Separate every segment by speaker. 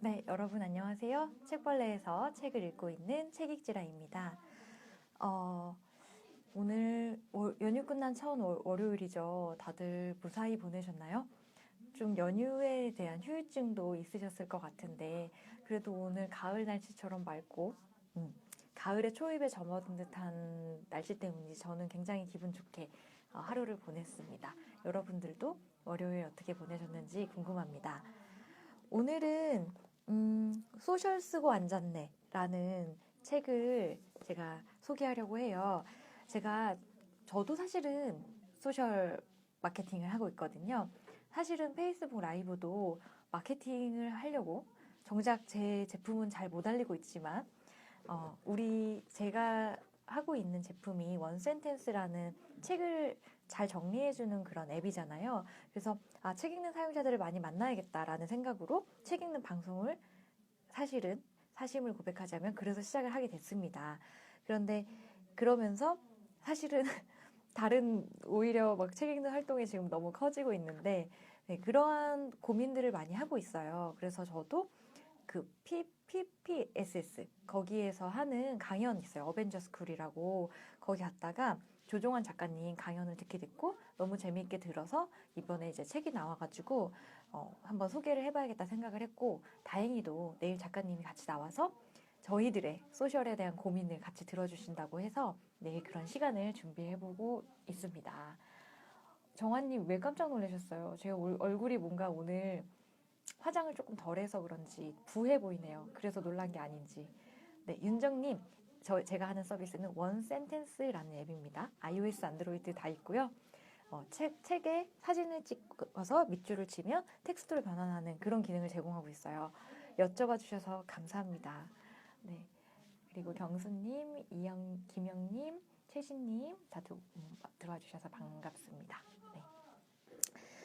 Speaker 1: 네, 여러분 안녕하세요. 책벌레에서 책을 읽고 있는 책읽지라입니다. 오늘 연휴 끝난 첫 월요일이죠. 다들 무사히 보내셨나요? 좀 연휴에 대한 후유증도 있으셨을 것 같은데 그래도 오늘 가을 날씨처럼 맑고 가을의 초입에 접어든 듯한 날씨 때문인지 저는 굉장히 기분 좋게 하루를 보냈습니다. 여러분들도 월요일 어떻게 보내셨는지 궁금합니다. 오늘은 소셜 쓰고 앉았네 라는 책을 제가 소개하려고 해요. 저도 사실은 소셜 마케팅을 하고 있거든요. 사실은 페이스북 라이브도 마케팅을 하려고 정작 제 제품은 잘 못 알리고 있지만 제가 하고 있는 제품이 원센텐스라는 책을 잘 정리해주는 그런 앱이잖아요. 그래서 책 읽는 사용자들을 많이 만나야겠다라는 생각으로 책 읽는 방송을 사실은 사심을 고백하자면 그래서 시작을 하게 됐습니다. 그런데 그러면서 사실은 다른 오히려 막 책 읽는 활동이 지금 너무 커지고 있는데 네, 그러한 고민들을 많이 하고 있어요. 그래서 저도 그 PPPSS 거기에서 하는 강연 있어요. 어벤져 스쿨이라고 거기 갔다가 조종환 작가님 강연을 듣게 됐고 너무 재미있게 들어서 이번에 이제 책이 나와가지고 한번 소개를 해봐야겠다 생각을 했고 다행히도 내일 작가님이 같이 나와서 저희들의 소셜에 대한 고민을 같이 들어주신다고 해서 내일 그런 시간을 준비해보고 있습니다. 정환님 왜 깜짝 놀라셨어요? 제가 얼굴이 뭔가 오늘 화장을 조금 덜해서 그런지 부해 보이네요. 그래서 놀란 게 아닌지. 네, 윤정님, 제가 하는 서비스는 원 센텐스라는 앱입니다. iOS, 안드로이드 다 있고요. 책에 사진을 찍어서 밑줄을 치면 텍스트로 변환하는 그런 기능을 제공하고 있어요. 여쭤봐 주셔서 감사합니다. 네, 그리고 경수님, 김영님, 최신님 다 들어와 주셔서 반갑습니다. 네.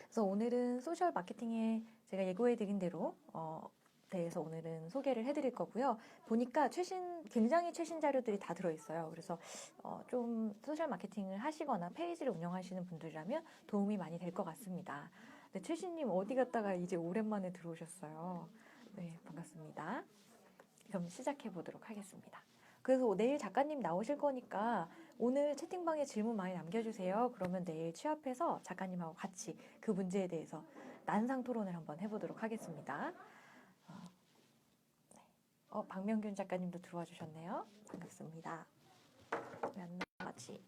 Speaker 1: 그래서 오늘은 소셜 마케팅에 제가 예고해드린 대로 대해서 오늘은 소개를 해드릴 거고요. 보니까 굉장히 최신 자료들이 다 들어있어요. 그래서 좀 소셜 마케팅을 하시거나 페이지를 운영하시는 분들이라면 도움이 많이 될 것 같습니다. 네, 최신님 어디 갔다가 이제 오랜만에 들어오셨어요. 네, 반갑습니다. 그럼 시작해 보도록 하겠습니다. 그래서 내일 작가님 나오실 거니까 오늘 채팅방에 질문 많이 남겨주세요. 그러면 내일 취합해서 작가님하고 같이 그 문제에 대해서 난상 토론을 한번 해보도록 하겠습니다. 박명균 작가님도 들어와 주셨네요. 반갑습니다. 왜 안 나가지?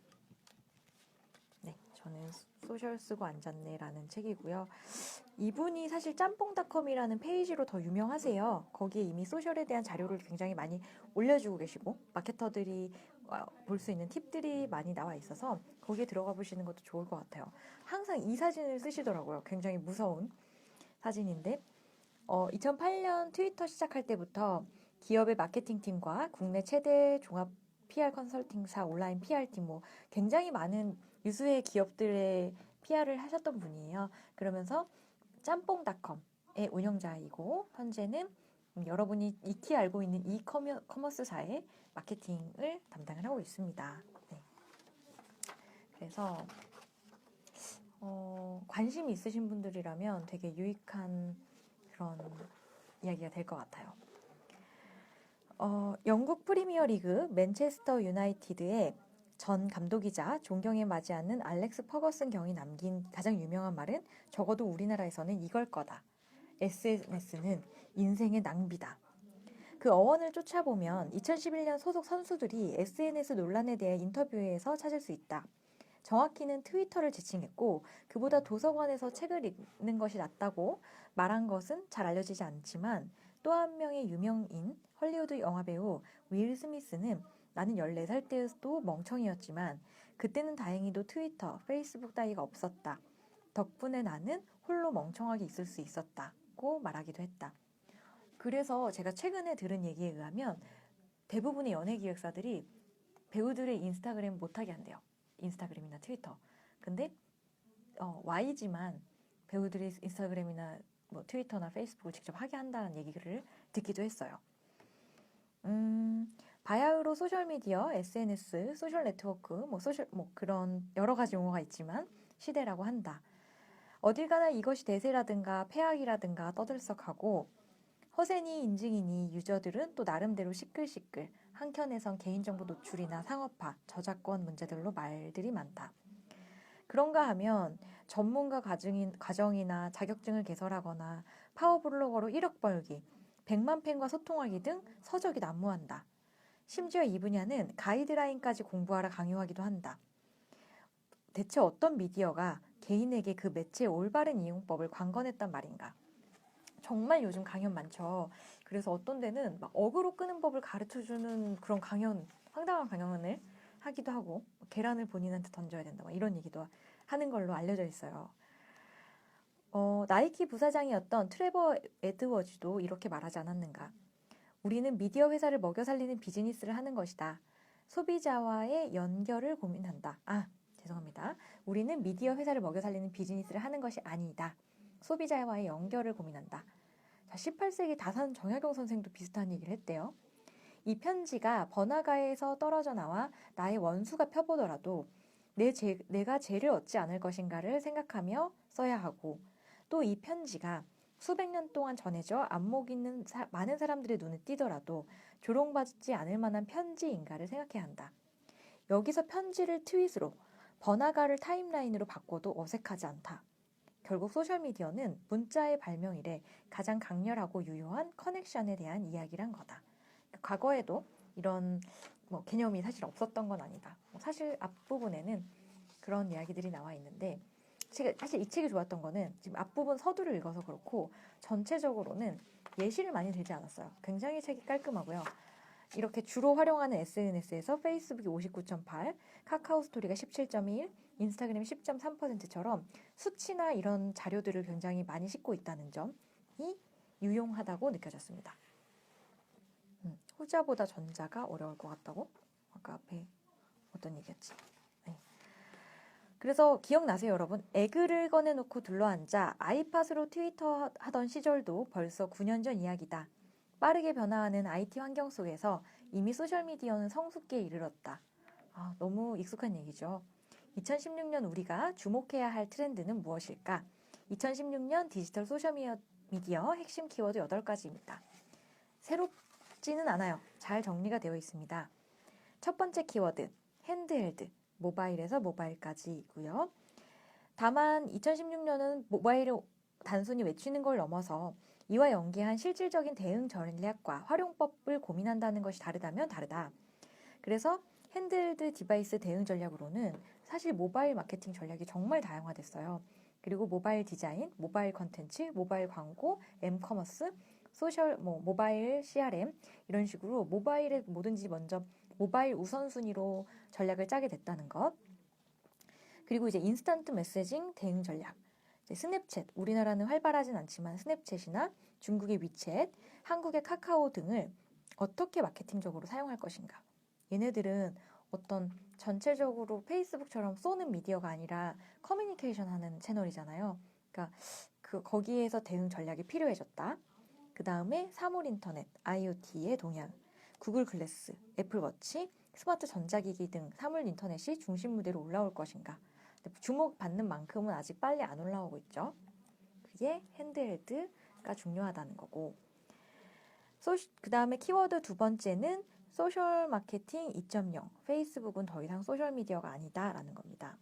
Speaker 1: 네, 저는 소셜 쓰고 앉았네라는 책이고요. 이분이 사실 짬뽕닷컴이라는 페이지로 더 유명하세요. 거기에 이미 소셜에 대한 자료를 굉장히 많이 올려주고 계시고 마케터들이 볼 수 있는 팁들이 많이 나와 있어서 거기에 들어가 보시는 것도 좋을 것 같아요. 항상 이 사진을 쓰시더라고요. 굉장히 무서운 사진인데 2008년 트위터 시작할 때부터 기업의 마케팅팀과 국내 최대 종합 PR 컨설팅사 온라인 PR팀 굉장히 많은 유수의 기업들의 PR을 하셨던 분이에요. 그러면서 짬뽕닷컴의 운영자이고 현재는 여러분이 익히 알고 있는 이커머스사의 마케팅을 담당을 하고 있습니다. 네. 그래서 관심이 있으신 분들이라면 되게 유익한 그런 이야기가 될 것 같아요. 영국 프리미어리그 맨체스터 유나이티드의 전 감독이자 존경에 맞지 않는 알렉스 퍼거슨 경이 남긴 가장 유명한 말은 적어도 우리나라에서는 이걸 거다. SNS는 인생의 낭비다. 그 어원을 쫓아보면 2011년 소속 선수들이 SNS 논란에 대해 인터뷰에서 찾을 수 있다. 정확히는 트위터를 지칭했고 그보다 도서관에서 책을 읽는 것이 낫다고 말한 것은 잘 알려지지 않지만 또 한 명의 유명인 헐리우드 영화배우 윌 스미스는 나는 14살 때도 멍청이였지만 그때는 다행히도 트위터, 페이스북 따위가 없었다. 덕분에 나는 홀로 멍청하게 있을 수 있었다고 말하기도 했다. 그래서 제가 최근에 들은 얘기에 의하면 대부분의 연예기획사들이 배우들의 인스타그램 못하게 한대요. 인스타그램이나 트위터. 근데 Y지만 배우들이 인스타그램이나 트위터나 페이스북을 직접 하게 한다는 얘기를 듣기도 했어요. 바야흐로 소셜미디어, SNS, 소셜 네트워크, 그런 여러 가지 용어가 있지만 시대라고 한다. 어딜 가나 이것이 대세라든가 폐악이라든가 떠들썩하고 허세니 인증이니 유저들은 또 나름대로 시끌시끌, 한켠에선 개인정보 노출이나 상업화, 저작권 문제들로 말들이 많다. 그런가 하면 전문가 과정이나 자격증을 개설하거나 파워블로거로 1억 벌기, 100만 팬과 소통하기 등 서적이 난무한다. 심지어 이 분야는 가이드라인까지 공부하라 강요하기도 한다. 대체 어떤 미디어가 개인에게 그 매체의 올바른 이용법을 관건했단 말인가? 정말 요즘 강연 많죠. 그래서 어떤 데는 막 어그로 끄는 법을 가르쳐주는 그런 강연, 황당한 강연을 하기도 하고, 계란을 본인한테 던져야 된다, 이런 얘기도 하는 걸로 알려져 있어요. 나이키 부사장이었던 트레버 에드워즈도 이렇게 말하지 않았는가? 우리는 미디어 회사를 먹여 살리는 비즈니스를 하는 것이다. 소비자와의 연결을 고민한다. 죄송합니다. 우리는 미디어 회사를 먹여 살리는 비즈니스를 하는 것이 아니다. 소비자와의 연결을 고민한다. 자, 18세기 다산 정약용 선생도 비슷한 얘기를 했대요. 이 편지가 번화가에서 떨어져 나와 나의 원수가 펴보더라도 내가 죄를 얻지 않을 것인가를 생각하며 써야 하고, 또 이 편지가 수백 년 동안 전해져 안목 있는 많은 사람들의 눈에 띄더라도 조롱받지 않을 만한 편지인가를 생각해야 한다. 여기서 편지를 트윗으로, 번화가를 타임라인으로 바꿔도 어색하지 않다. 결국 소셜미디어는 문자의 발명 이래 가장 강렬하고 유효한 커넥션에 대한 이야기란 거다. 과거에도 이런 개념이 사실 없었던 건 아니다. 사실 앞부분에는 그런 이야기들이 나와 있는데, 사실 이 책이 좋았던 거는 지금 앞부분 서두를 읽어서 그렇고 전체적으로는 예시를 많이 들지 않았어요. 굉장히 책이 깔끔하고요. 이렇게 주로 활용하는 SNS에서 페이스북이 59.8, 카카오 스토리가 17.1, 인스타그램이 10.3%처럼 수치나 이런 자료들을 굉장히 많이 싣고 있다는 점이 유용하다고 느껴졌습니다. 후자보다 전자가 어려울 것 같다고? 아까 앞에 어떤 얘기였지? 네. 그래서 기억나세요, 여러분? 에그를 꺼내놓고 둘러앉아 아이팟으로 트위터 하던 시절도 벌써 9년 전 이야기다. 빠르게 변화하는 IT 환경 속에서 이미 소셜미디어는 성숙기에 이르렀다. 너무 익숙한 얘기죠. 2016년 우리가 주목해야 할 트렌드는 무엇일까? 2016년 디지털 소셜미디어 핵심 키워드 8가지입니다. 새롭지는 않아요. 잘 정리가 되어 있습니다. 첫 번째 키워드, 핸드헬드, 모바일에서 모바일까지이고요. 다만 2016년은 모바일을 단순히 외치는 걸 넘어서 이와 연계한 실질적인 대응 전략과 활용법을 고민한다는 것이 다르다면 다르다. 그래서 핸드헬드 디바이스 대응 전략으로는 사실 모바일 마케팅 전략이 정말 다양화됐어요. 그리고 모바일 디자인, 모바일 컨텐츠, 모바일 광고, 엠커머스, 모바일 CRM 이런 식으로 모바일에 뭐든지 먼저 모바일 우선순위로 전략을 짜게 됐다는 것. 그리고 이제 인스턴트 메시징 대응 전략. 스냅챗, 우리나라는 활발하진 않지만 스냅챗이나 중국의 위챗, 한국의 카카오 등을 어떻게 마케팅적으로 사용할 것인가. 얘네들은 어떤 전체적으로 페이스북처럼 쏘는 미디어가 아니라 커뮤니케이션 하는 채널이잖아요. 그러니까 거기에서 대응 전략이 필요해졌다. 그 다음에 사물 인터넷, IoT의 동향, 구글 글래스, 애플워치, 스마트 전자기기 등 사물 인터넷이 중심 무대로 올라올 것인가. 주목받는 만큼은 아직 빨리 안 올라오고 있죠. 그게 핸드헬드가 중요하다는 거고. 그 다음에 키워드 두 번째는 소셜 마케팅 2.0. 페이스북은 더 이상 소셜미디어가 아니다라는 겁니다.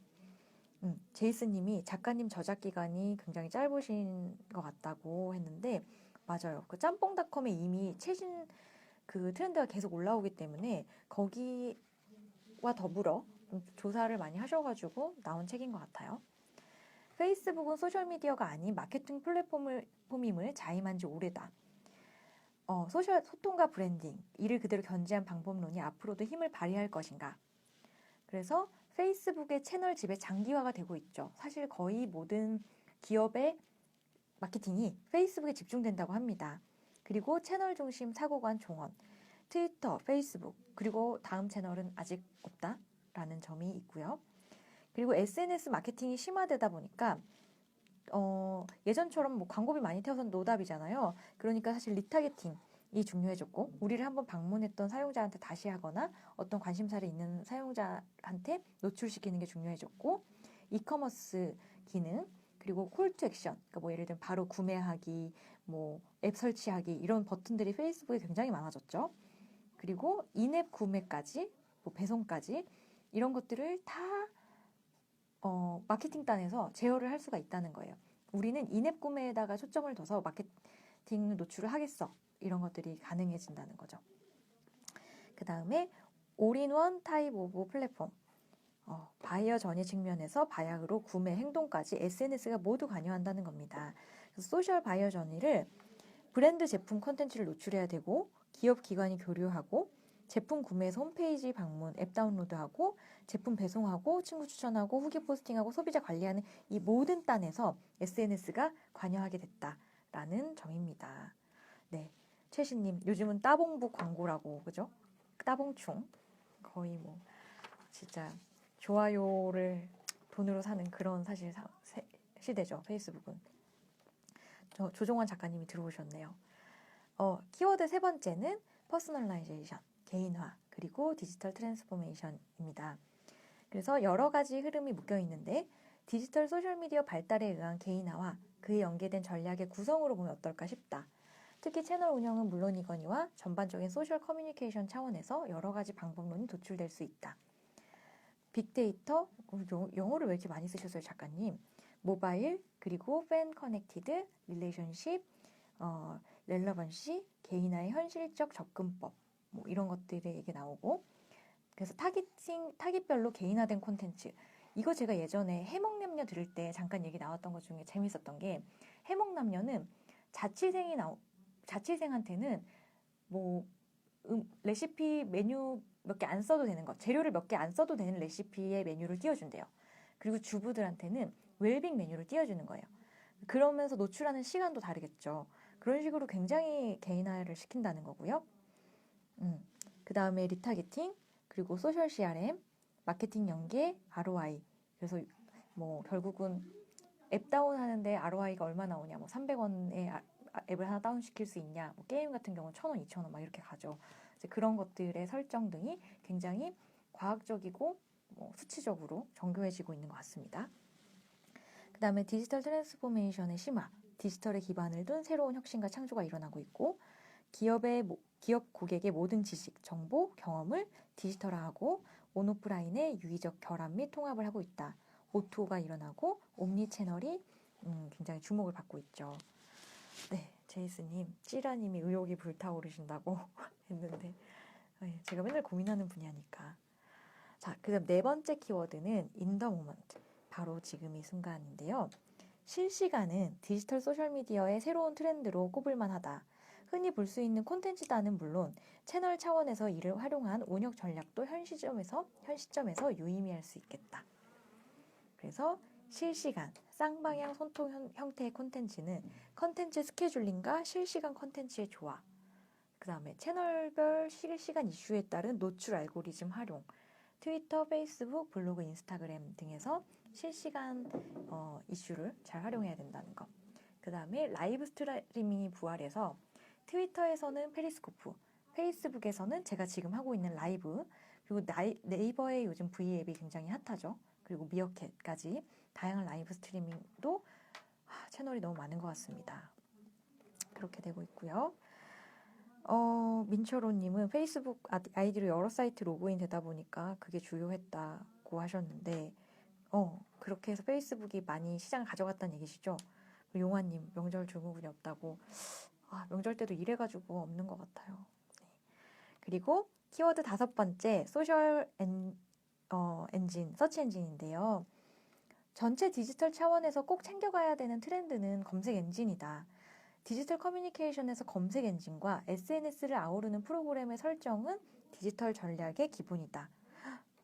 Speaker 1: 제이슨님이 작가님 저작 기간이 굉장히 짧으신 것 같다고 했는데 맞아요. 그 짬뽕닷컴에 이미 최신 그 트렌드가 계속 올라오기 때문에 거기와 더불어 조사를 많이 하셔가지고 나온 책인 것 같아요. 페이스북은 소셜미디어가 아닌 마케팅 플랫폼임을 자임한 지 오래다. 소셜 소통과 브랜딩, 이를 그대로 견지한 방법론이 앞으로도 힘을 발휘할 것인가. 그래서 페이스북의 채널 지배 장기화가 되고 있죠. 사실 거의 모든 기업의 마케팅이 페이스북에 집중된다고 합니다. 그리고 채널 중심 사고관 종언, 트위터, 페이스북, 그리고 다음 채널은 아직 없다라는 점이 있고요. 그리고 SNS 마케팅이 심화되다 보니까 예전처럼 광고비 많이 태워서는 노답이잖아요. 그러니까 사실 리타게팅이 중요해졌고, 우리를 한번 방문했던 사용자한테 다시 하거나 어떤 관심사를 있는 사용자한테 노출시키는 게 중요해졌고, 이커머스 기능, 그리고 콜 투 액션, 그러니까 뭐 예를 들면 바로 구매하기, 뭐 앱 설치하기 이런 버튼들이 페이스북에 굉장히 많아졌죠. 그리고 인앱 구매까지, 뭐 배송까지 이런 것들을 다 마케팅단에서 제어를 할 수가 있다는 거예요. 우리는 인앱 구매에다가 초점을 둬서 마케팅 노출을 하겠어. 이런 것들이 가능해진다는 거죠. 그 다음에 올인원 타입 오브 플랫폼. 바이어 전이 측면에서 바이어로 구매 행동까지 SNS가 모두 관여한다는 겁니다. 그래서 소셜 바이어 전이를 브랜드 제품 컨텐츠를 노출해야 되고 기업 기관이 교류하고 제품 구매에서 홈페이지 방문, 앱 다운로드하고 제품 배송하고 친구 추천하고 후기 포스팅하고 소비자 관리하는 이 모든 단에서 SNS가 관여하게 됐다라는 점입니다. 네, 최신님 요즘은 따봉북 광고라고 그죠? 따봉충 거의 뭐 진짜 좋아요를 돈으로 사는 그런 사실 시대죠. 페이스북은. 조종원 작가님이 들어오셨네요. 키워드 세 번째는 퍼스널라이제이션, 개인화, 그리고 디지털 트랜스포메이션입니다. 그래서 여러 가지 흐름이 묶여 있는데 디지털 소셜미디어 발달에 의한 개인화와 그에 연계된 전략의 구성으로 보면 어떨까 싶다. 특히 채널 운영은 물론이거니와 전반적인 소셜 커뮤니케이션 차원에서 여러 가지 방법론이 도출될 수 있다. 빅데이터, 영어를 왜 이렇게 많이 쓰셨어요, 작가님? 모바일, 그리고 팬 커넥티드, 릴레이션십, 렐러번시, 개인화의 현실적 접근법, 뭐 이런 것들이 얘기 나오고, 그래서 타깃별로 개인화된 콘텐츠. 이거 제가 예전에 해먹남녀 들을 때 잠깐 얘기 나왔던 것 중에 재밌었던 게, 해먹남녀는 자취생한테는 뭐 레시피 메뉴 몇 개 안 써도 되는 것, 재료를 몇 개 안 써도 되는 레시피의 메뉴를 띄워준대요. 그리고 주부들한테는 웰빙 메뉴를 띄워주는 거예요. 그러면서 노출하는 시간도 다르겠죠. 그런 식으로 굉장히 개인화를 시킨다는 거고요. 그 다음에 리타게팅, 그리고 소셜 CRM, 마케팅 연계, ROI. 그래서 뭐 결국은 앱 다운하는데 ROI가 얼마 나오냐, 뭐 300원에 앱을 하나 다운시킬 수 있냐, 뭐 게임 같은 경우는 1,000원, 2,000원 막 이렇게 가죠. 그런 것들의 설정 등이 굉장히 과학적이고 뭐 수치적으로 정교해지고 있는 것 같습니다. 그 다음에 디지털 트랜스포메이션의 심화, 디지털에 기반을 둔 새로운 혁신과 창조가 일어나고 있고 기업 고객의 모든 지식, 정보, 경험을 디지털화하고 온오프라인의 유의적 결합 및 통합을 하고 있다. O2O가 일어나고 옴니 채널이 굉장히 주목을 받고 있죠. 네, 제이스님, 찌라님이 의욕이 불타오르신다고 했는데 제가 맨날 고민하는 분야니까. 자, 그다음 네 번째 키워드는 in the moment, 바로 지금 이 순간인데요. 실시간은 디지털 소셜미디어의 새로운 트렌드로 꼽을만 하다. 흔히 볼 수 있는 콘텐츠단은 물론 채널 차원에서 이를 활용한 운영 전략도 현 시점에서 유의미할 수 있겠다. 그래서 실시간, 쌍방향 소통 형태의 콘텐츠는 콘텐츠 스케줄링과 실시간 콘텐츠의 조화, 그 다음에 채널별 실시간 이슈에 따른 노출 알고리즘 활용, 트위터, 페이스북, 블로그, 인스타그램 등에서 실시간 이슈를 잘 활용해야 된다는 것. 그 다음에 라이브 스트리밍이 부활해서 트위터에서는 페리스코프, 페이스북에서는 제가 지금 하고 있는 라이브, 그리고 네이버의 요즘 V앱이 굉장히 핫하죠. 그리고 미어캣까지 다양한 라이브 스트리밍도 채널이 너무 많은 것 같습니다. 그렇게 되고 있고요. 민철호님은 페이스북 아이디로 여러 사이트 로그인 되다 보니까 그게 주요했다고 하셨는데, 그렇게 해서 페이스북이 많이 시장을 가져갔다는 얘기시죠? 용화님, 명절 증후군이 없다고. 명절 때도 이래가지고 없는 것 같아요. 네. 그리고 키워드 5번째, 소셜 엔진, 서치 엔진인데요. 전체 디지털 차원에서 꼭 챙겨가야 되는 트렌드는 검색 엔진이다. 디지털 커뮤니케이션에서 검색 엔진과 SNS를 아우르는 프로그램의 설정은 디지털 전략의 기본이다.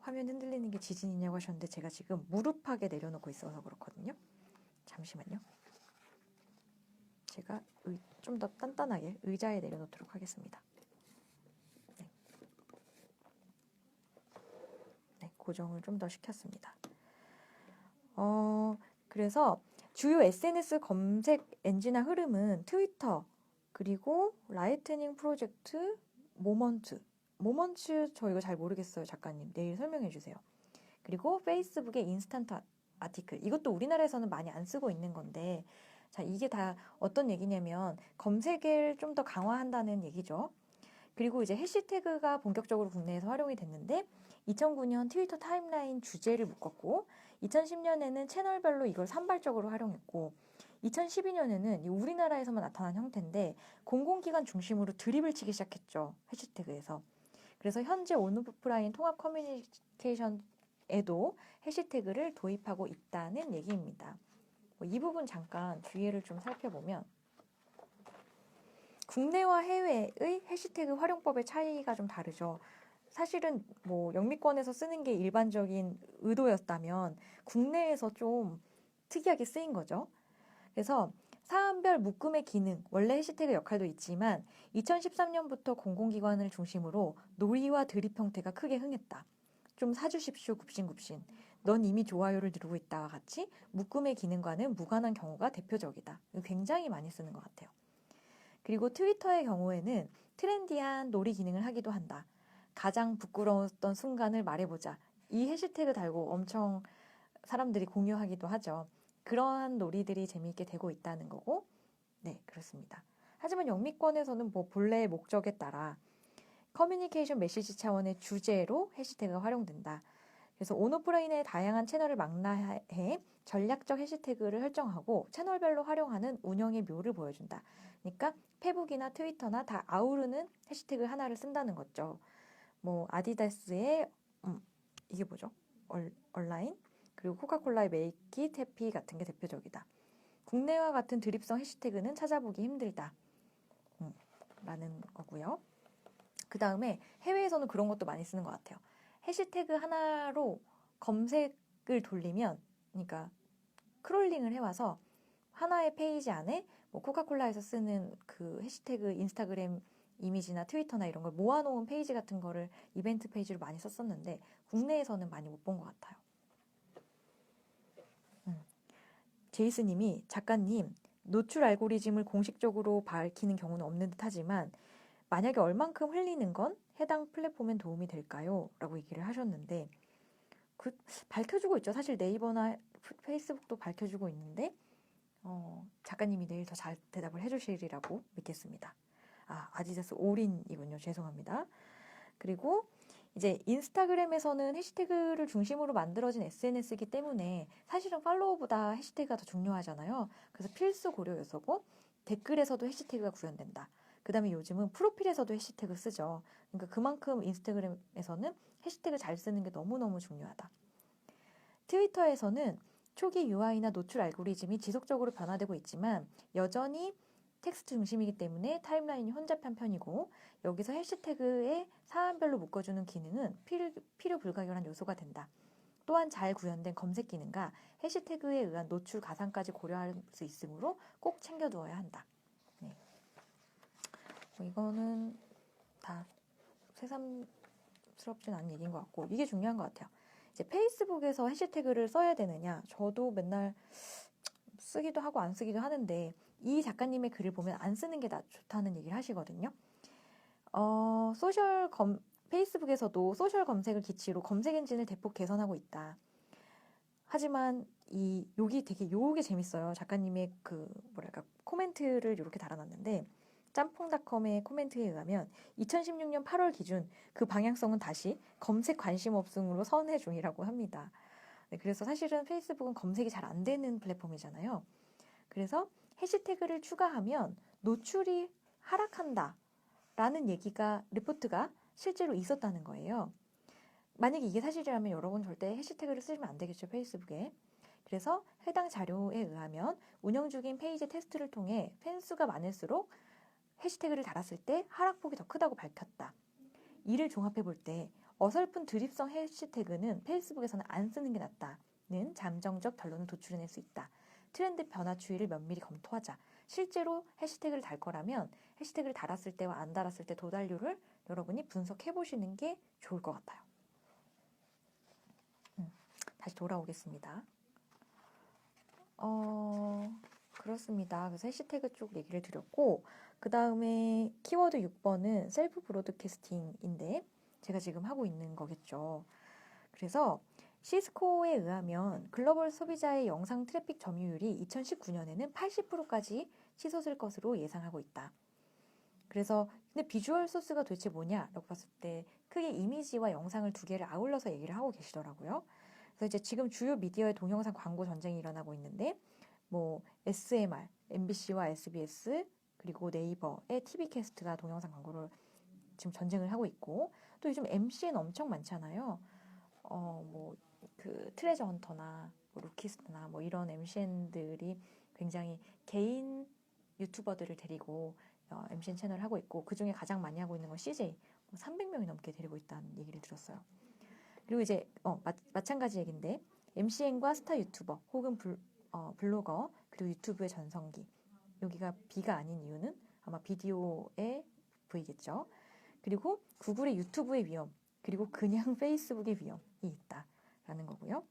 Speaker 1: 화면 흔들리는 게 지진이냐고 하셨는데 제가 지금 무릎하게 내려놓고 있어서 그렇거든요. 잠시만요. 제가 좀 더 단단하게 의자에 내려놓도록 하겠습니다. 네, 고정을 좀 더 시켰습니다. 그래서 주요 SNS 검색 엔진화 흐름은 트위터, 그리고 라이트닝 프로젝트, 모먼트 저 이거 잘 모르겠어요, 작가님. 내일 설명해 주세요. 그리고 페이스북의 인스턴트 아티클. 이것도 우리나라에서는 많이 안 쓰고 있는 건데, 자, 이게 다 어떤 얘기냐면 검색을 좀 더 강화한다는 얘기죠. 그리고 이제 해시태그가 본격적으로 국내에서 활용이 됐는데 2009년 트위터 타임라인 주제를 묶었고 2010년에는 채널별로 이걸 산발적으로 활용했고 2012년에는 우리나라에서만 나타난 형태인데 공공기관 중심으로 드립을 치기 시작했죠. 해시태그에서. 그래서 현재 온오프라인 통합 커뮤니케이션에도 해시태그를 도입하고 있다는 얘기입니다. 이 부분 잠깐 주의를 좀 살펴보면 국내와 해외의 해시태그 활용법의 차이가 좀 다르죠. 사실은 뭐 영미권에서 쓰는 게 일반적인 의도였다면 국내에서 좀 특이하게 쓰인 거죠. 그래서 사안별 묶음의 기능, 원래 해시태그 역할도 있지만 2013년부터 공공기관을 중심으로 놀이와 드립 형태가 크게 흥했다. 좀 사주십시오 굽신굽신. 넌 이미 좋아요를 누르고 있다와 같이 묶음의 기능과는 무관한 경우가 대표적이다. 굉장히 많이 쓰는 것 같아요. 그리고 트위터의 경우에는 트렌디한 놀이 기능을 하기도 한다. 가장 부끄러웠던 순간을 말해보자. 이 해시태그 달고 엄청 사람들이 공유하기도 하죠. 그러한 놀이들이 재미있게 되고 있다는 거고, 네, 그렇습니다. 하지만 영미권에서는 뭐 본래의 목적에 따라 커뮤니케이션 메시지 차원의 주제로 해시태그가 활용된다. 그래서 온오프라인의 다양한 채널을 망라해 전략적 해시태그를 설정하고 채널별로 활용하는 운영의 묘를 보여준다. 그러니까 페북이나 트위터나 다 아우르는 해시태그 하나를 쓴다는 거죠. 뭐 아디다스의 이게 뭐죠? 얼라인? 그리고 코카콜라의 메이크 잇 해피 같은 게 대표적이다. 국내와 같은 드립성 해시태그는 찾아보기 힘들다. 라는 거고요. 그 다음에 해외에서는 그런 것도 많이 쓰는 것 같아요. 해시태그 하나로 검색을 돌리면, 그러니까 크롤링을 해와서 하나의 페이지 안에 뭐 코카콜라에서 쓰는 그 해시태그 인스타그램 이미지나 트위터나 이런 걸 모아놓은 페이지 같은 거를 이벤트 페이지로 많이 썼었는데 국내에서는 많이 못 본 것 같아요. 제이스님이 작가님 노출 알고리즘을 공식적으로 밝히는 경우는 없는 듯 하지만 만약에 얼만큼 흘리는 건 해당 플랫폼엔 도움이 될까요? 라고 얘기를 하셨는데 밝혀주고 있죠. 사실 네이버나 페이스북도 밝혀주고 있는데 작가님이 내일 더 잘 대답을 해주시리라고 믿겠습니다. 아디다스 올인이군요. 죄송합니다. 그리고 이제 인스타그램에서는 해시태그를 중심으로 만들어진 SNS이기 때문에 사실은 팔로워보다 해시태그가 더 중요하잖아요. 그래서 필수 고려 요소고 댓글에서도 해시태그가 구현된다. 그 다음에 요즘은 프로필에서도 해시태그 쓰죠. 그러니까 그만큼 인스타그램에서는 해시태그 잘 쓰는 게 너무너무 중요하다. 트위터에서는 초기 UI나 노출 알고리즘이 지속적으로 변화되고 있지만 여전히 텍스트 중심이기 때문에 타임라인이 혼잡한 편이고 여기서 해시태그에 사안별로 묶어주는 기능은 필요 불가결한 요소가 된다. 또한 잘 구현된 검색 기능과 해시태그에 의한 노출 가상까지 고려할 수 있으므로 꼭 챙겨두어야 한다. 네. 이거는 다 새삼스럽진 않은 얘기인 것 같고 이게 중요한 것 같아요. 이제 페이스북에서 해시태그를 써야 되느냐 저도 맨날 쓰기도 하고 안 쓰기도 하는데 이 작가님의 글을 보면 안 쓰는 게 다 좋다는 얘기를 하시거든요. 페이스북에서도 소셜 검색을 기치로 검색 엔진을 대폭 개선하고 있다. 하지만 요게 재밌어요. 작가님의 코멘트를 이렇게 달아놨는데 짬뽕닷컴의 코멘트에 의하면 2016년 8월 기준 그 방향성은 다시 검색 관심 없음으로 선회 중이라고 합니다. 네, 그래서 사실은 페이스북은 검색이 잘 안 되는 플랫폼이잖아요. 그래서 해시태그를 추가하면 노출이 하락한다 라는 리포트가 실제로 있었다는 거예요. 만약에 이게 사실이라면 여러분 절대 해시태그를 쓰시면 안 되겠죠, 페이스북에. 그래서 해당 자료에 의하면 운영 중인 페이지 테스트를 통해 팬수가 많을수록 해시태그를 달았을 때 하락폭이 더 크다고 밝혔다. 이를 종합해 볼 때 어설픈 드립성 해시태그는 페이스북에서는 안 쓰는 게 낫다는 잠정적 결론을 도출해낼 수 있다. 트렌드 변화 추이를 면밀히 검토하자. 실제로 해시태그를 달 거라면 해시태그를 달았을 때와 안 달았을 때 도달률을 여러분이 분석해 보시는 게 좋을 것 같아요. 다시 돌아오겠습니다. 그렇습니다. 그래서 해시태그 쪽 얘기를 드렸고 그 다음에 키워드 6번은 셀프 브로드캐스팅인데 제가 지금 하고 있는 거겠죠. 그래서 시스코에 의하면 글로벌 소비자의 영상 트래픽 점유율이 2019년에는 80%까지 치솟을 것으로 예상하고 있다. 그래서 근데 비주얼 소스가 도대체 뭐냐라고 봤을 때 크게 이미지와 영상을 두 개를 아울러서 얘기를 하고 계시더라고요. 그래서 이제 지금 주요 미디어의 동영상 광고 전쟁이 일어나고 있는데 뭐 SMR, MBC와 SBS 그리고 네이버의 TV캐스트가 동영상 광고를 지금 전쟁을 하고 있고 또 요즘 MCN 엄청 많잖아요. 뭐 그 트레저 헌터나 뭐 루키스트나 뭐 이런 MCN들이 굉장히 개인 유튜버들을 데리고 MCN 채널을 하고 있고 그 중에 가장 많이 하고 있는 건 CJ 300명이 넘게 데리고 있다는 얘기를 들었어요. 그리고 이제 마찬가지 얘기인데 MCN과 스타 유튜버 혹은 블로거 그리고 유튜브의 전성기 여기가 B가 아닌 이유는 아마 비디오의 V겠죠. 그리고 구글의 유튜브의 위험 그리고 그냥 페이스북의 위험이 있다라는 거고요.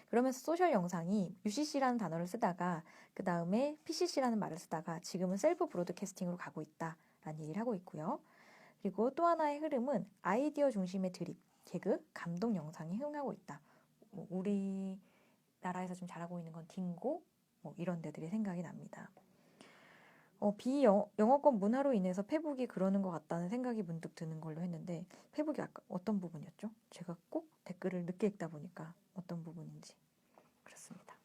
Speaker 1: 그러면서 소셜 영상이 UCC라는 단어를 쓰다가 그 다음에 PCC라는 말을 쓰다가 지금은 셀프 브로드캐스팅으로 가고 있다라는 얘기를 하고 있고요. 그리고 또 하나의 흐름은 아이디어 중심의 드립, 개그, 감동 영상이 흥하고 있다. 뭐 우리나라에서 좀 잘하고 있는 건 딩고 뭐 이런 데들이 생각이 납니다. 비영어권 문화로 인해서 페북이 그러는 것 같다는 생각이 문득 드는 걸로 했는데 페북이 아까 어떤 부분이었죠? 제가 꼭 댓글을 늦게 읽다 보니까 어떤 부분인지 그렇습니다.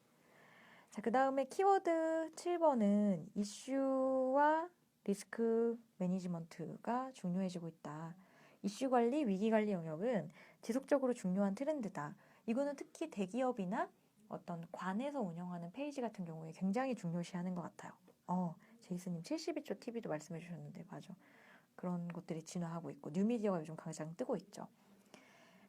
Speaker 1: 자, 그 다음에 키워드 7번은 이슈와 리스크 매니지먼트가 중요해지고 있다. 이슈 관리, 위기 관리 영역은 지속적으로 중요한 트렌드다. 이거는 특히 대기업이나 어떤 관에서 운영하는 페이지 같은 경우에 굉장히 중요시하는 것 같아요. 제이스님 72초 TV도 말씀해 주셨는데 맞아. 그런 것들이 진화하고 있고 뉴미디어가 요즘 가장 뜨고 있죠.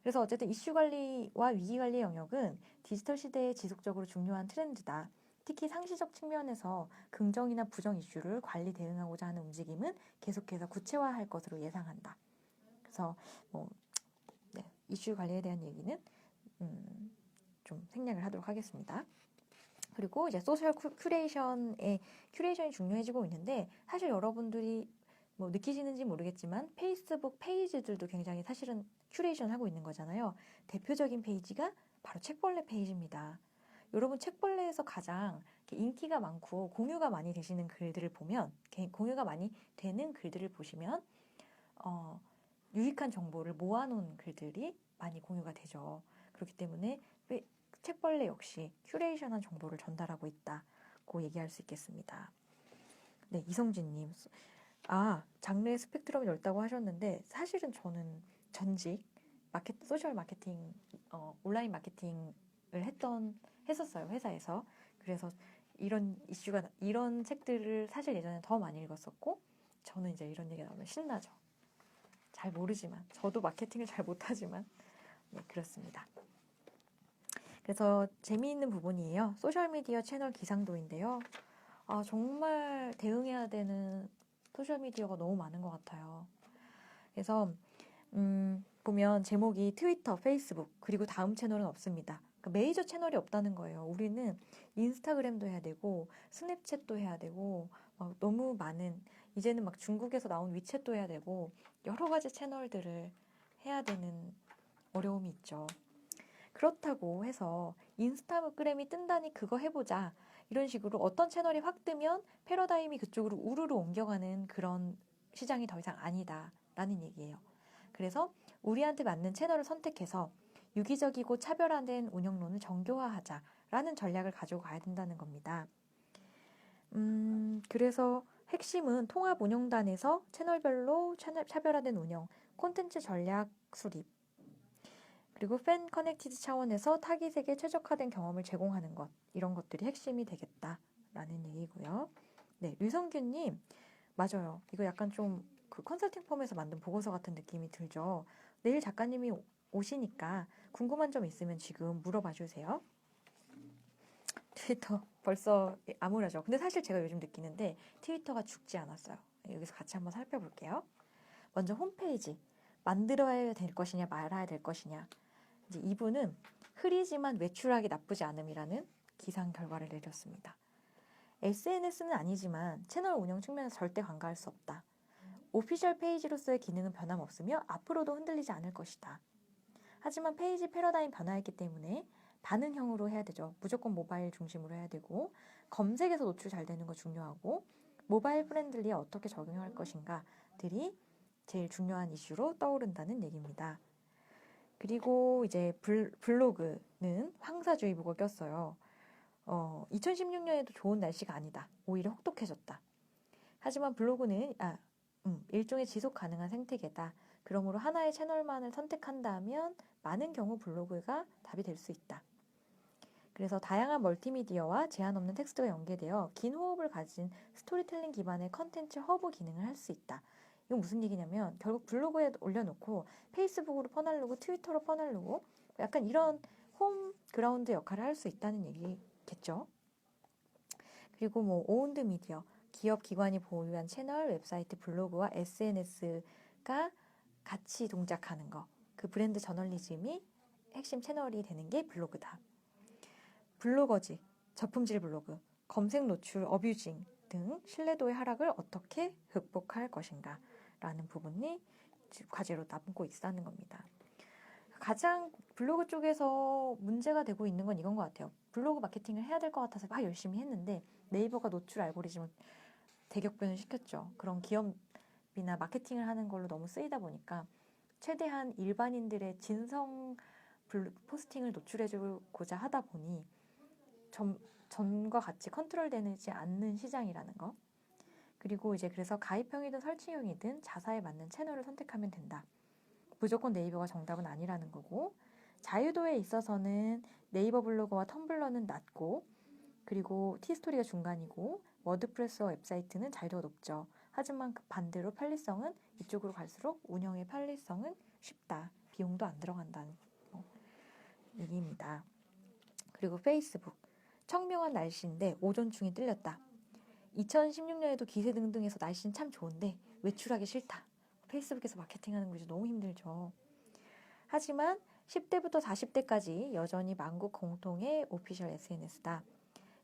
Speaker 1: 그래서 어쨌든 이슈 관리와 위기 관리 영역은 디지털 시대에 지속적으로 중요한 트렌드다. 특히 상시적 측면에서 긍정이나 부정 이슈를 관리 대응하고자 하는 움직임은 계속해서 구체화할 것으로 예상한다. 그래서 이슈 관리에 대한 얘기는 좀 생략을 하도록 하겠습니다. 그리고 이제 소셜 큐레이션이 중요해지고 있는데 사실 여러분들이 뭐 느끼시는지 모르겠지만 페이스북 페이지들도 굉장히 사실은 큐레이션 하고 있는 거잖아요. 대표적인 페이지가 바로 책벌레 페이지입니다. 여러분 책벌레에서 가장 인기가 많고 공유가 많이 되시는 글들을 보면 공유가 많이 되는 글들을 보시면 유익한 정보를 모아놓은 글들이 많이 공유가 되죠. 그렇기 때문에 책벌레 역시 큐레이션한 정보를 전달하고 있다고 얘기할 수 있겠습니다. 네, 이성진님. 장르의 스펙트럼이 넓다고 하셨는데 사실은 저는 전직 소셜 마케팅, 온라인 마케팅을 했었어요, 회사에서. 그래서 이런 책들을 사실 예전에 더 많이 읽었었고 저는 이제 이런 얘기 나오면 신나죠. 잘 모르지만 저도 마케팅을 잘 못하지만 네, 그렇습니다. 그래서 재미있는 부분이에요. 소셜미디어 채널 기상도인데요. 정말 대응해야 되는 소셜미디어가 너무 많은 것 같아요. 그래서 보면 제목이 트위터, 페이스북 그리고 다음 채널은 없습니다. 그러니까 메이저 채널이 없다는 거예요. 우리는 인스타그램도 해야 되고 스냅챗도 해야 되고 너무 많은 이제는 막 중국에서 나온 위챗도 해야 되고 여러 가지 채널들을 해야 되는 어려움이 있죠. 그렇다고 해서 인스타그램이 뜬다니 그거 해보자 이런 식으로 어떤 채널이 확 뜨면 패러다임이 그쪽으로 우르르 옮겨가는 그런 시장이 더 이상 아니다라는 얘기예요. 그래서 우리한테 맞는 채널을 선택해서 유기적이고 차별화된 운영론을 정교화하자라는 전략을 가지고 가야 된다는 겁니다. 그래서 핵심은 통합 운영단에서 채널별로 차별화된 운영, 콘텐츠 전략 수립, 그리고 팬 커넥티드 차원에서 타깃에게 최적화된 경험을 제공하는 것 이런 것들이 핵심이 되겠다라는 얘기고요. 네, 류성균님 맞아요. 이거 약간 좀 그 컨설팅 펌에서 만든 보고서 같은 느낌이 들죠. 내일 작가님이 오시니까 궁금한 점 있으면 지금 물어봐 주세요. 트위터 벌써 암울하죠. 근데 사실 제가 요즘 느끼는데 트위터가 죽지 않았어요. 여기서 같이 한번 살펴볼게요. 먼저 홈페이지 만들어야 될 것이냐 말아야 될 것이냐 이제 이분은 흐리지만 외출하기 나쁘지 않음이라는 기상 결과를 내렸습니다. SNS는 아니지만 채널 운영 측면에서 절대 간과할 수 없다. 오피셜 페이지로서의 기능은 변함없으며 앞으로도 흔들리지 않을 것이다. 하지만 페이지 패러다임 변화했기 때문에 반응형으로 해야 되죠. 무조건 모바일 중심으로 해야 되고 검색에서 노출 잘 되는 거 중요하고 모바일 프렌들리에 어떻게 적용할 것인가들이 제일 중요한 이슈로 떠오른다는 얘기입니다. 그리고 이제 블로그는 황사주의보가 꼈어요. 2016년에도 좋은 날씨가 아니다. 오히려 혹독해졌다. 하지만 블로그는 일종의 지속 가능한 생태계다. 그러므로 하나의 채널만을 선택한다면 많은 경우 블로그가 답이 될 수 있다. 그래서 다양한 멀티미디어와 제한 없는 텍스트가 연계되어 긴 호흡을 가진 스토리텔링 기반의 컨텐츠 허브 기능을 할 수 있다. 이건 무슨 얘기냐면 결국 블로그에 올려놓고 페이스북으로 퍼날르고 트위터로 퍼날르고 약간 이런 홈 그라운드 역할을 할 수 있다는 얘기겠죠. 그리고 뭐 오운드 미디어, 기업 기관이 보유한 채널, 웹사이트, 블로그와 SNS가 같이 동작하는 거. 그 브랜드 저널리즘이 핵심 채널이 되는 게 블로그다. 블로거지, 저품질 블로그, 검색 노출, 어뷰징 등 신뢰도의 하락을 어떻게 극복할 것인가 라는 부분이 과제로 남고 있다는 겁니다. 가장 블로그 쪽에서 문제가 되고 있는 건 이건 것 같아요. 블로그 마케팅을 해야 될 것 같아서 막 열심히 했는데 네이버가 노출 알고리즘을 대격변을 시켰죠. 그런 기업이나 마케팅을 하는 걸로 너무 쓰이다 보니까 최대한 일반인들의 진성 포스팅을 노출해주고자 하다 보니 전과 같이 컨트롤되지 않는 시장이라는 거. 그리고 이제 그래서 가입형이든 설치형이든 자사에 맞는 채널을 선택하면 된다. 무조건 네이버가 정답은 아니라는 거고 자유도에 있어서는 네이버 블로그와 텀블러는 낮고 그리고 티스토리가 중간이고 워드프레스와 웹사이트는 자유도가 높죠. 하지만 그 반대로 편리성은 이쪽으로 갈수록 운영의 편리성은 쉽다. 비용도 안 들어간다는 얘기입니다. 그리고 페이스북. 청명한 날씨인데 오존충이 뜰렸다. 2016년에도 기세 등등해서 날씨는 참 좋은데 외출하기 싫다. 페이스북에서 마케팅하는 거 이제 너무 힘들죠. 하지만 10대부터 40대까지 여전히 만국 공통의 오피셜 SNS다.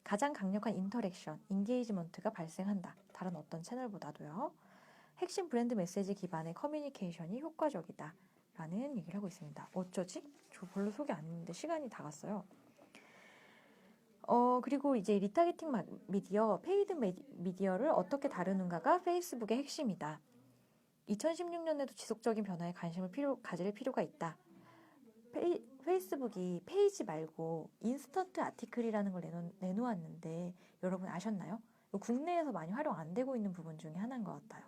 Speaker 1: 가장 강력한 인터랙션, 인게이지먼트가 발생한다. 다른 어떤 채널보다도요. 핵심 브랜드 메시지 기반의 커뮤니케이션이 효과적이다. 라는 얘기를 하고 있습니다. 어쩌지? 저 별로 소개 안 했는데 시간이 다 갔어요. 그리고 이제 리타게팅 미디어, 페이드 미디어를 어떻게 다루는가가 페이스북의 핵심이다. 2016년에도 지속적인 변화에 관심을 가질 필요가 있다. 페이스북이 페이지 말고 인스턴트 아티클이라는 걸 내놓았는데 여러분 아셨나요? 국내에서 많이 활용 안 되고 있는 부분 중에 하나인 것 같아요.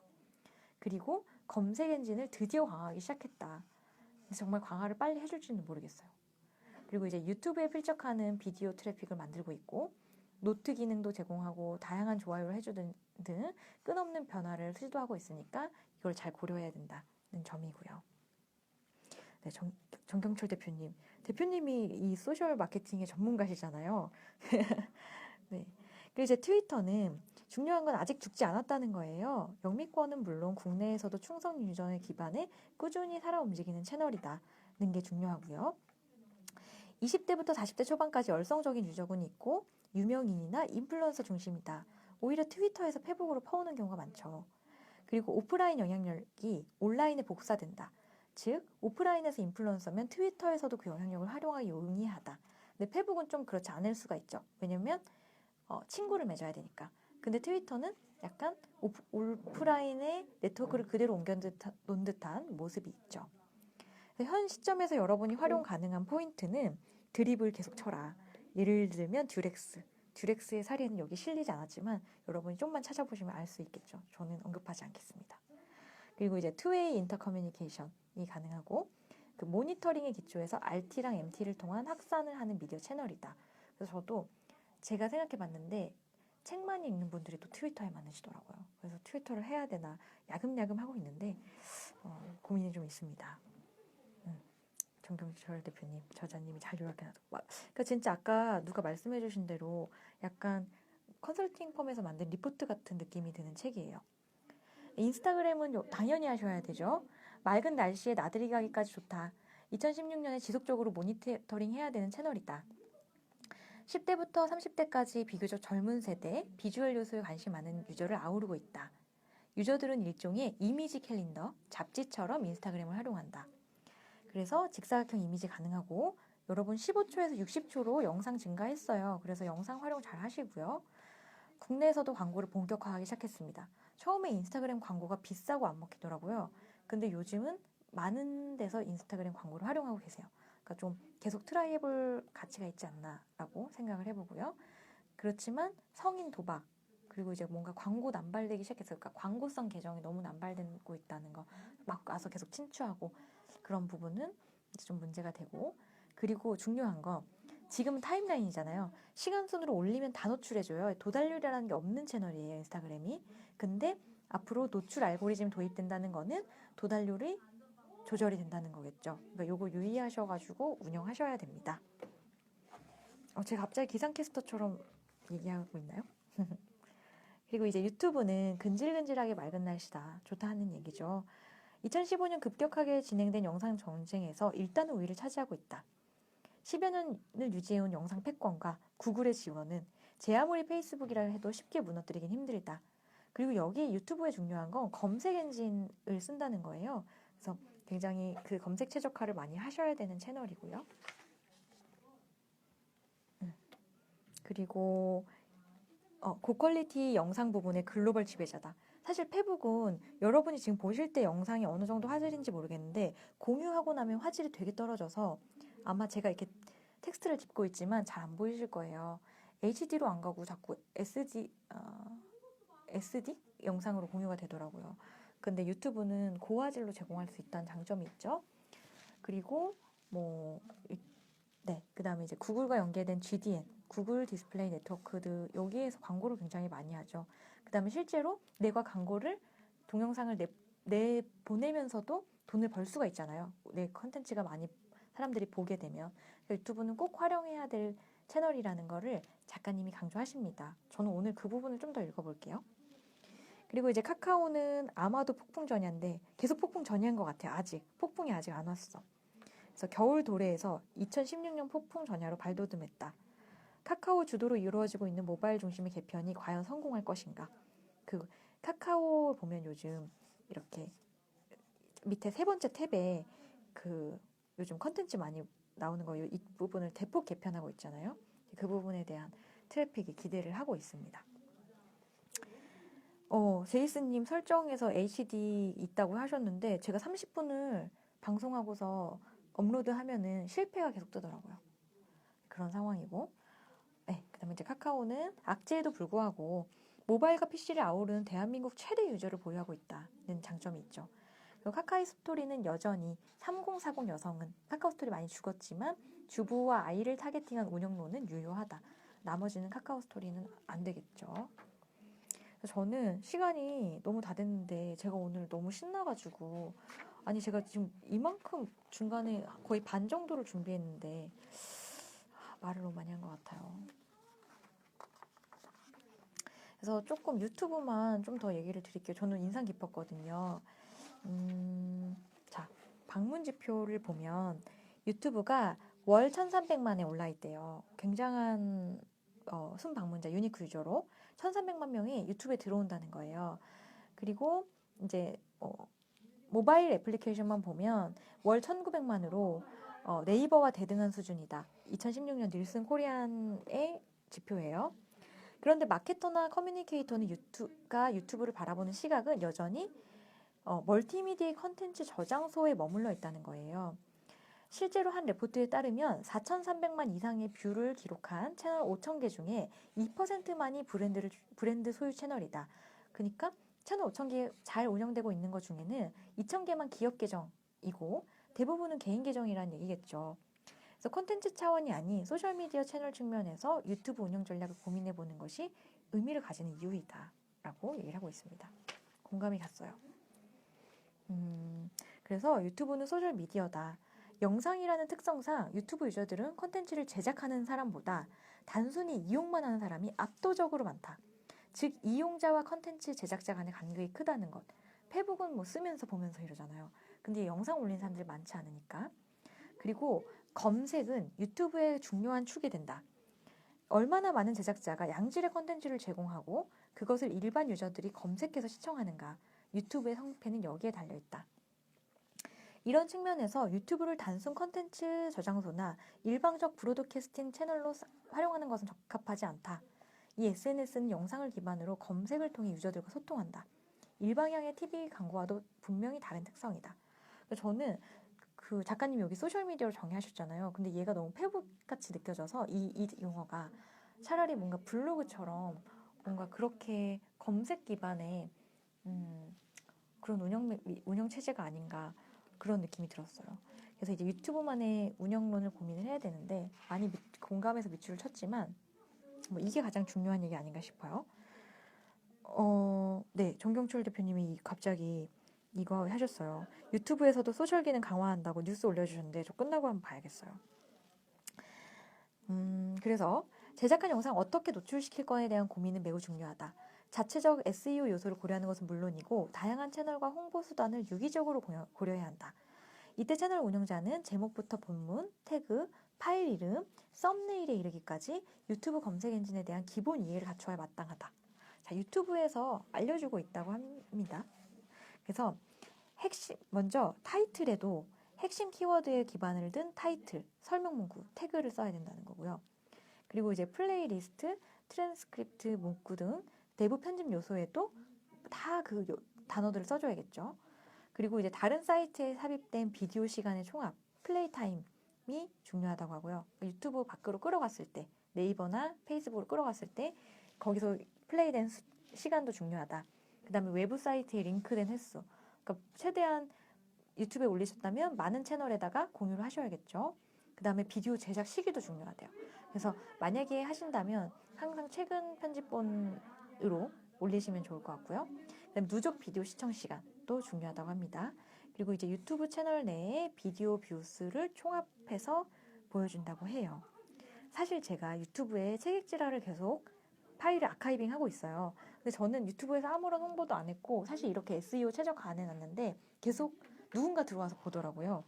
Speaker 1: 그리고 검색 엔진을 드디어 강화하기 시작했다. 정말 강화를 빨리 해줄지는 모르겠어요. 그리고 이제 유튜브에 필적하는 비디오 트래픽을 만들고 있고 노트 기능도 제공하고 다양한 좋아요를 해주는 등 끝없는 변화를 시도하고 있으니까 이걸 잘 고려해야 된다는 점이고요. 네, 정경철 대표님이 이 소셜 마케팅의 전문가시잖아요. 네. 그리고 이제 트위터는 중요한 건 아직 죽지 않았다는 거예요. 영미권은 물론 국내에서도 충성 유저에 기반해 꾸준히 살아 움직이는 채널이다는 게 중요하고요. 20대부터 40대 초반까지 열성적인 유저군이 있고 유명인이나 인플루언서 중심이다. 오히려 트위터에서 페북으로 퍼오는 경우가 많죠. 그리고 오프라인 영향력이 온라인에 복사된다. 즉 오프라인에서 인플루언서면 트위터에서도 그 영향력을 활용하기 용이하다. 근데 페북은 좀 그렇지 않을 수가 있죠. 왜냐면 친구를 맺어야 되니까. 근데 트위터는 약간 오프라인의 네트워크를 그대로 옮겨놓은 듯한 모습이 있죠. 현 시점에서 여러분이 활용 가능한 포인트는 드립을 계속 쳐라. 예를 들면 듀렉스의 사례는 여기 실리지 않았지만 여러분이 좀만 찾아보시면 알 수 있겠죠. 저는 언급하지 않겠습니다. 그리고 이제 투웨이 인터커뮤니케이션이 가능하고 그 모니터링의 기초에서 RT랑 MT를 통한 확산을 하는 미디어 채널이다. 그래서 저도 제가 생각해봤는데 책 많이 읽는 분들이 또 트위터에 많으시더라고요. 그래서 트위터를 해야 되나 야금야금 하고 있는데 고민이 좀 있습니다. 정경철 대표님, 저자님이 잘 요약해놔도 그러니까 진짜 아까 누가 말씀해주신 대로 약간 컨설팅 펌에서 만든 리포트 같은 느낌이 드는 책이에요. 인스타그램은 당연히 하셔야 되죠. 맑은 날씨에 나들이 가기까지 좋다. 2016년에 지속적으로 모니터링 해야 되는 채널이다. 10대부터 30대까지 비교적 젊은 세대, 비주얼 요소에 관심 많은 유저를 아우르고 있다. 유저들은 일종의 이미지 캘린더, 잡지처럼 인스타그램을 활용한다. 그래서 직사각형 이미지 가능하고 여러분 15초에서 60초로 영상 증가했어요. 그래서 영상 활용 잘 하시고요. 국내에서도 광고를 본격화하기 시작했습니다. 처음에 인스타그램 광고가 비싸고 안 먹히더라고요. 근데 요즘은 많은 데서 인스타그램 광고를 활용하고 계세요. 그러니까 좀 계속 트라이 해볼 가치가 있지 않나라고 생각을 해보고요. 그렇지만 성인 도박 그리고 이제 뭔가 광고 남발되기 시작했어요. 그러니까 광고성 계정이 너무 남발되고 있다는 거, 막 와서 계속 친추하고 그런 부분은 이제 좀 문제가 되고, 그리고 중요한 거 지금은 타임라인이잖아요. 시간순으로 올리면 다 노출해줘요. 도달률이라는 게 없는 채널이에요, 인스타그램이. 근데 앞으로 노출 알고리즘 도입된다는 거는 도달률이 조절이 된다는 거겠죠. 그러니까 요거 유의하셔가지고 운영하셔야 됩니다. 제가 갑자기 기상캐스터처럼 얘기하고 있나요? 그리고 이제 유튜브는 근질근질하게 맑은 날씨다. 좋다 하는 얘기죠. 2015년 급격하게 진행된 영상 전쟁에서 일단은 우위를 차지하고 있다. 10여 년을 유지해온 영상 패권과 구글의 지원은 제 아무리 페이스북이라 해도 쉽게 무너뜨리긴 힘들다. 그리고 여기 유튜브에 중요한 건 검색 엔진을 쓴다는 거예요. 그래서 굉장히 그 검색 최적화를 많이 하셔야 되는 채널이고요. 그리고 고퀄리티 영상 부분의 글로벌 지배자다. 사실 페북은 여러분이 지금 보실 때 영상이 어느 정도 화질인지 모르겠는데 공유하고 나면 화질이 되게 떨어져서 아마 제가 이렇게 텍스트를 짚고 있지만 잘 안 보이실 거예요. HD로 안 가고 자꾸 SD 영상으로 공유가 되더라고요. 근데 유튜브는 고화질로 제공할 수 있다는 장점이 있죠. 그리고 그 다음에 이제 구글과 연계된 GDN, 구글 디스플레이 네트워크도 여기에서 광고를 굉장히 많이 하죠. 그 다음에 실제로 내가 광고를 동영상을 보내면서도 돈을 벌 수가 있잖아요. 내 컨텐츠가 많이 사람들이 보게 되면. 유튜브는 꼭 활용해야 될 채널이라는 거를 작가님이 강조하십니다. 저는 오늘 그 부분을 좀 더 읽어볼게요. 그리고 이제 카카오는 아마도 폭풍 전야인데 계속 폭풍 전야인 것 같아요. 폭풍이 아직 안 왔어. 그래서 겨울 도래에서 2016년 폭풍 전야로 발돋움했다. 카카오 주도로 이루어지고 있는 모바일 중심의 개편이 과연 성공할 것인가? 그 카카오 보면 요즘 이렇게 밑에 세 번째 탭에 그 요즘 컨텐츠 많이 나오는 거 이 부분을 대폭 개편하고 있잖아요. 그 부분에 대한 트래픽이 기대를 하고 있습니다. 제이슨님 설정에서 HD 있다고 하셨는데 제가 30분을 방송하고서 업로드하면은 실패가 계속 뜨더라고요. 그런 상황이고, 네, 그다음에 이제 카카오는 악재에도 불구하고 모바일과 PC를 아우르는 대한민국 최대 유저를 보유하고 있다는 장점이 있죠. 그리고 카카오 스토리는 여전히 3040 여성은 카카오 스토리 많이 죽었지만 주부와 아이를 타겟팅한 운영론은 유효하다. 나머지는 카카오 스토리는 안 되겠죠. 저는 시간이 너무 다 됐는데 제가 오늘 너무 신나가지고 제가 지금 이만큼 중간에 거의 반 정도를 준비했는데 말을 너무 많이 한 것 같아요. 그래서 조금 유튜브만 좀 더 얘기를 드릴게요. 저는 인상 깊었거든요. 자, 방문 지표를 보면 유튜브가 월 1,300만에 올라 있대요. 굉장한 순방문자 유니크 유저로 1,300만 명이 유튜브에 들어온다는 거예요. 그리고 이제 모바일 애플리케이션만 보면 월 1,900만으로 네이버와 대등한 수준이다. 2016년 닐슨 코리안의 지표예요. 그런데 마케터나 커뮤니케이터는 유튜브를 바라보는 시각은 여전히 멀티미디어 컨텐츠 저장소에 머물러 있다는 거예요. 실제로 한 레포트에 따르면 4,300만 이상의 뷰를 기록한 채널 5,000개 중에 2%만이 브랜드 소유 채널이다. 그러니까 채널 5,000개 잘 운영되고 있는 것 중에는 2,000개만 기업 계정이고 대부분은 개인 계정이라는 얘기겠죠. 그래서 콘텐츠 차원이 아닌 소셜미디어 채널 측면에서 유튜브 운영 전략을 고민해보는 것이 의미를 가지는 이유이다. 라고 얘기를 하고 있습니다. 공감이 갔어요. 그래서 유튜브는 소셜미디어다. 영상이라는 특성상 유튜브 유저들은 콘텐츠를 제작하는 사람보다 단순히 이용만 하는 사람이 압도적으로 많다. 즉 이용자와 콘텐츠 제작자 간의 간극이 크다는 것. 페북은 쓰면서 보면서 이러잖아요. 근데 영상 올린 사람들이 많지 않으니까. 그리고 검색은 유튜브의 중요한 축이 된다. 얼마나 많은 제작자가 양질의 콘텐츠를 제공하고 그것을 일반 유저들이 검색해서 시청하는가. 유튜브의 성패는 여기에 달려있다. 이런 측면에서 유튜브를 단순 컨텐츠 저장소나 일방적 브로드캐스팅 채널로 활용하는 것은 적합하지 않다. 이 SNS는 영상을 기반으로 검색을 통해 유저들과 소통한다. 일방향의 TV 광고와도 분명히 다른 특성이다. 저는 그 작가님이 여기 소셜미디어를 정의하셨잖아요. 근데 얘가 너무 페북같이 느껴져서 이 용어가 차라리 뭔가 블로그처럼 뭔가 그렇게 검색 기반의 그런 운영 체제가 아닌가 그런 느낌이 들었어요. 그래서 이제 유튜브만의 운영론을 고민을 해야 되는데 많이 공감해서 밑줄을 쳤지만 뭐 이게 가장 중요한 얘기 아닌가 싶어요. 네, 정경철 대표님이 갑자기 이거 하셨어요. 유튜브에서도 소셜 기능 강화한다고 뉴스 올려주셨는데 저 끝나고 한번 봐야겠어요. 그래서 제작한 영상 어떻게 노출시킬 건에 대한 고민은 매우 중요하다. 자체적 SEO 요소를 고려하는 것은 물론이고 다양한 채널과 홍보 수단을 유기적으로 고려해야 한다. 이때 채널 운영자는 제목부터 본문, 태그, 파일 이름, 썸네일에 이르기까지 유튜브 검색 엔진에 대한 기본 이해를 갖춰야 마땅하다. 자, 유튜브에서 알려주고 있다고 합니다. 그래서 먼저 타이틀에도 핵심 키워드에 기반을 둔 타이틀, 설명 문구, 태그를 써야 된다는 거고요. 그리고 이제 플레이리스트, 트랜스크립트, 문구 등 내부 편집 요소에도 다 그 단어들을 써줘야겠죠. 그리고 이제 다른 사이트에 삽입된 비디오 시간의 총합, 플레이 타임이 중요하다고 하고요. 유튜브 밖으로 끌어갔을 때, 네이버나 페이스북으로 끌어갔을 때 거기서 플레이된 시간도 중요하다. 그 다음에 외부 사이트에 링크된 횟수. 그러니까 최대한 유튜브에 올리셨다면 많은 채널에다가 공유를 하셔야겠죠. 그 다음에 비디오 제작 시기도 중요하대요. 그래서 만약에 하신다면 항상 최근 편집본으로 올리시면 좋을 것 같고요. 그다음에 누적 비디오 시청 시간도 중요하다고 합니다. 그리고 이제 유튜브 채널 내에 비디오 뷰수를 총합해서 보여준다고 해요. 사실 제가 유튜브에 책익질화를 계속 파일을 아카이빙 하고 있어요. 근데 저는 유튜브에서 아무런 홍보도 안 했고 사실 이렇게 SEO 최적화 안 해놨는데 계속 누군가 들어와서 보더라고요.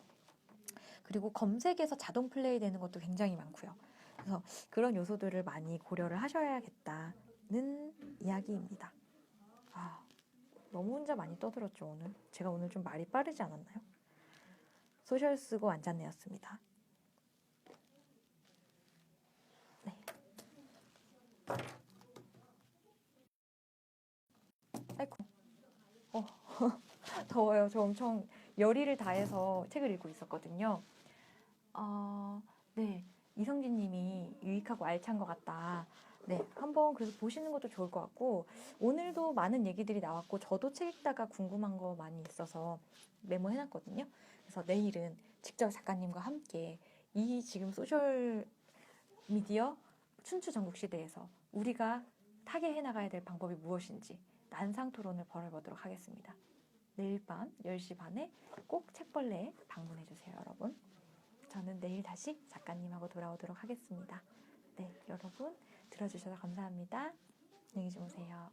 Speaker 1: 그리고 검색에서 자동 플레이 되는 것도 굉장히 많고요. 그래서 그런 요소들을 많이 고려를 하셔야겠다는 이야기입니다. 너무 혼자 많이 떠들었죠, 오늘. 제가 오늘 좀 말이 빠르지 않았나요? 소셜 쓰고 앉았네였습니다. 네. 아이고. 더워요. 저 엄청 열의를 다해서 책을 읽고 있었거든요. 네. 이성진 님이 유익하고 알찬 것 같다. 네. 한번 그래서 보시는 것도 좋을 것 같고, 오늘도 많은 얘기들이 나왔고, 저도 책 읽다가 궁금한 거 많이 있어서 메모해놨거든요. 그래서 내일은 직접 작가님과 함께 이 지금 소셜 미디어 춘추 전국 시대에서 우리가 타게 해나가야 될 방법이 무엇인지 난상 토론을 벌여보도록 하겠습니다. 내일 밤 10시 반에 꼭 책벌레에 방문해주세요, 여러분. 저는 내일 다시 작가님하고 돌아오도록 하겠습니다. 네, 여러분 들어주셔서 감사합니다. 안녕히 주무세요.